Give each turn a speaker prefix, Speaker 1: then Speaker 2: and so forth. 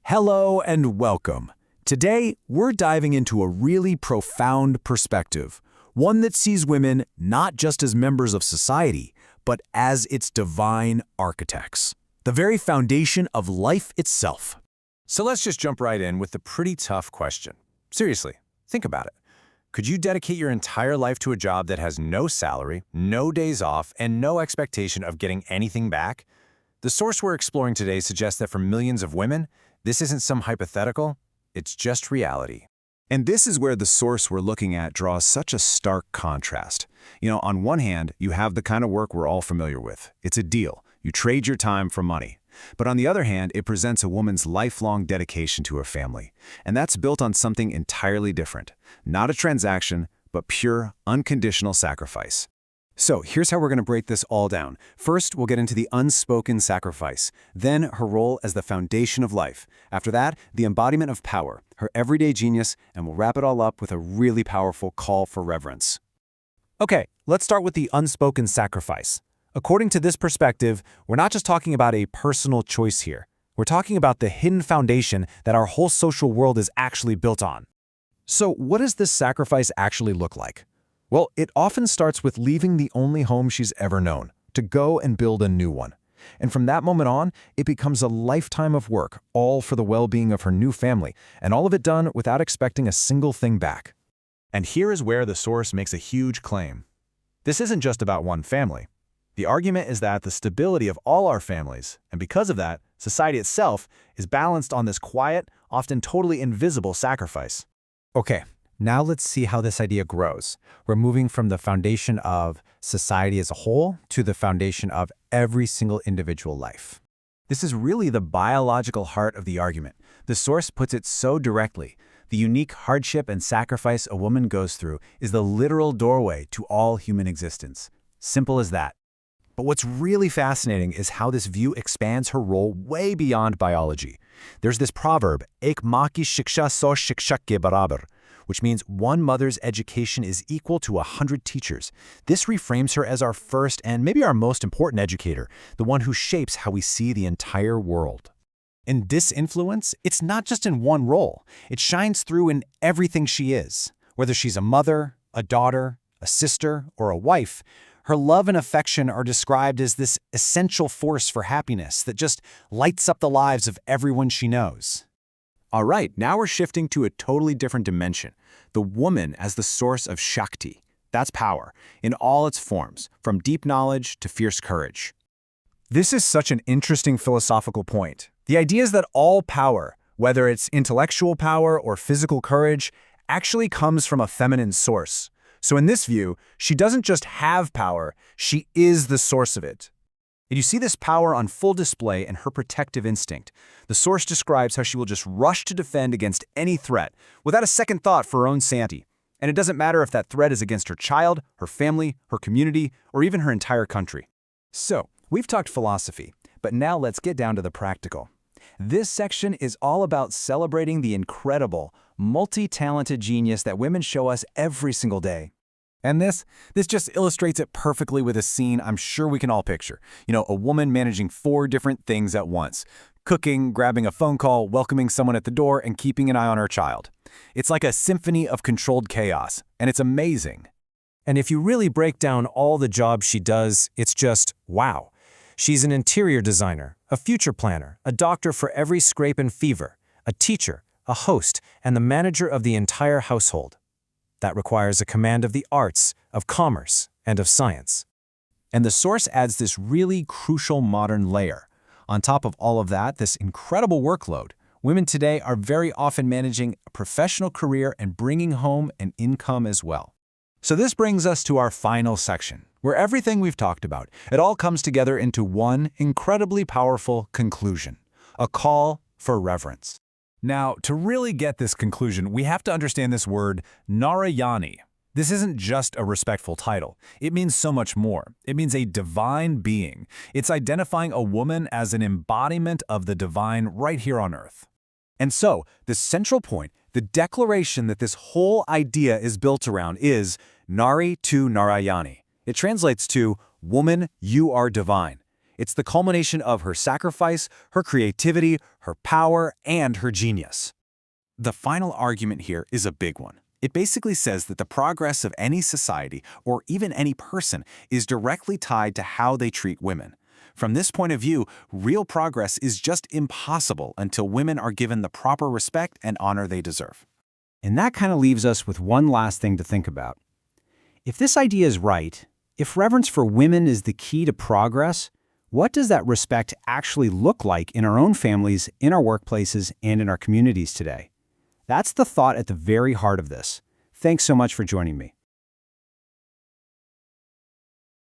Speaker 1: Hello and welcome. Today, we're diving into a really profound perspective, one that sees women not just as members of society, but as its divine architects, the very foundation of life itself. So let's just jump right in with the pretty tough question. Seriously, think about it. Could you dedicate your entire life to a job that has no salary, no days off, and no expectation of getting anything back? The source we're exploring today suggests that for millions of women, this isn't some hypothetical, it's just reality.
Speaker 2: And this is where the source we're looking at draws such a stark contrast. On one hand, you have the kind of work we're all familiar with. It's a deal. You trade your time for money. But on the other hand, it presents a woman's lifelong dedication to her family. And that's built on something entirely different. Not a transaction, but pure, unconditional sacrifice. So here's how we're going to break this all down. First, we'll get into the unspoken sacrifice. Then, her role as the foundation of life. After that, the embodiment of power, her everyday genius, and we'll wrap it all up with a really powerful call for reverence.
Speaker 1: Okay, let's start with the unspoken sacrifice. According to this perspective, we're not just talking about a personal choice here. We're talking about the hidden foundation that our whole social world is actually built on. So what does this sacrifice actually look like? Well, it often starts with leaving the only home she's ever known, to go and build a new one. And from that moment on, it becomes a lifetime of work, all for the well-being of her new family, and all of it done without expecting a single thing back. And here is where the source makes a huge claim. This isn't just about one family. The argument is that the stability of all our families, and because of that, society itself, is balanced on this quiet, often totally invisible sacrifice. Okay. Now let's see how this idea grows. We're moving from the foundation of society as a whole to the foundation of every single individual life. This is really the biological heart of the argument. The source puts it so directly. The unique hardship and sacrifice a woman goes through is the literal doorway to all human existence. Simple as that. But what's really fascinating is how this view expands her role way beyond biology. There's this proverb, "Ek maa ki shiksha so shikshak ke barabar," which means one mother's education is equal to 100 teachers. This reframes her as our first and maybe our most important educator, the one who shapes how we see the entire world. And this influence, it's not just in one role. It shines through in everything she is. Whether she's a mother, a daughter, a sister, or a wife, her love and affection are described as this essential force for happiness that just lights up the lives of everyone she knows. All right, now we're shifting to a totally different dimension. The woman as the source of Shakti. That's power, in all its forms, from deep knowledge to fierce courage. This is such an interesting philosophical point. The idea is that all power, whether it's intellectual power or physical courage, actually comes from a feminine source. So in this view, she doesn't just have power, she is the source of it. And you see this power on full display in her protective instinct. The source describes how she will just rush to defend against any threat, without a second thought for her own sanity. And it doesn't matter if that threat is against her child, her family, her community, or even her entire country. So, we've talked philosophy, but now let's get down to the practical. This section is all about celebrating the incredible, multi-talented genius that women show us every single day. And this just illustrates it perfectly with a scene I'm sure we can all picture. A woman managing 4 different things at once. Cooking, grabbing a phone call, welcoming someone at the door, and keeping an eye on her child. It's like a symphony of controlled chaos, and it's amazing. And if you really break down all the jobs she does, it's just, wow. She's an interior designer, a future planner, a doctor for every scrape and fever, a teacher, a host, and the manager of the entire household. That requires a command of the arts, of commerce, and of science. And the source adds this really crucial modern layer. On top of all of that, this incredible workload, women today are very often managing a professional career and bringing home an income as well. So this brings us to our final section, where everything we've talked about, it all comes together into one incredibly powerful conclusion, a call for reverence. Now, to really get this conclusion, we have to understand this word, narayani. This isn't just a respectful title. It means so much more. It means a divine being. It's identifying a woman as an embodiment of the divine right here on earth. And so, the central point, the declaration that this whole idea is built around is Nari to narayani. It translates to, woman, you are divine. It's the culmination of her sacrifice, her creativity, her power, and her genius. The final argument here is a big one. It basically says that the progress of any society, or even any person, is directly tied to how they treat women. From this point of view, real progress is just impossible until women are given the proper respect and honor they deserve.
Speaker 3: And that kind of leaves us with one last thing to think about. If this idea is right, if reverence for women is the key to progress, what does that respect actually look like in our own families, in our workplaces, and in our communities today? That's the thought at the very heart of this. Thanks so much for joining me.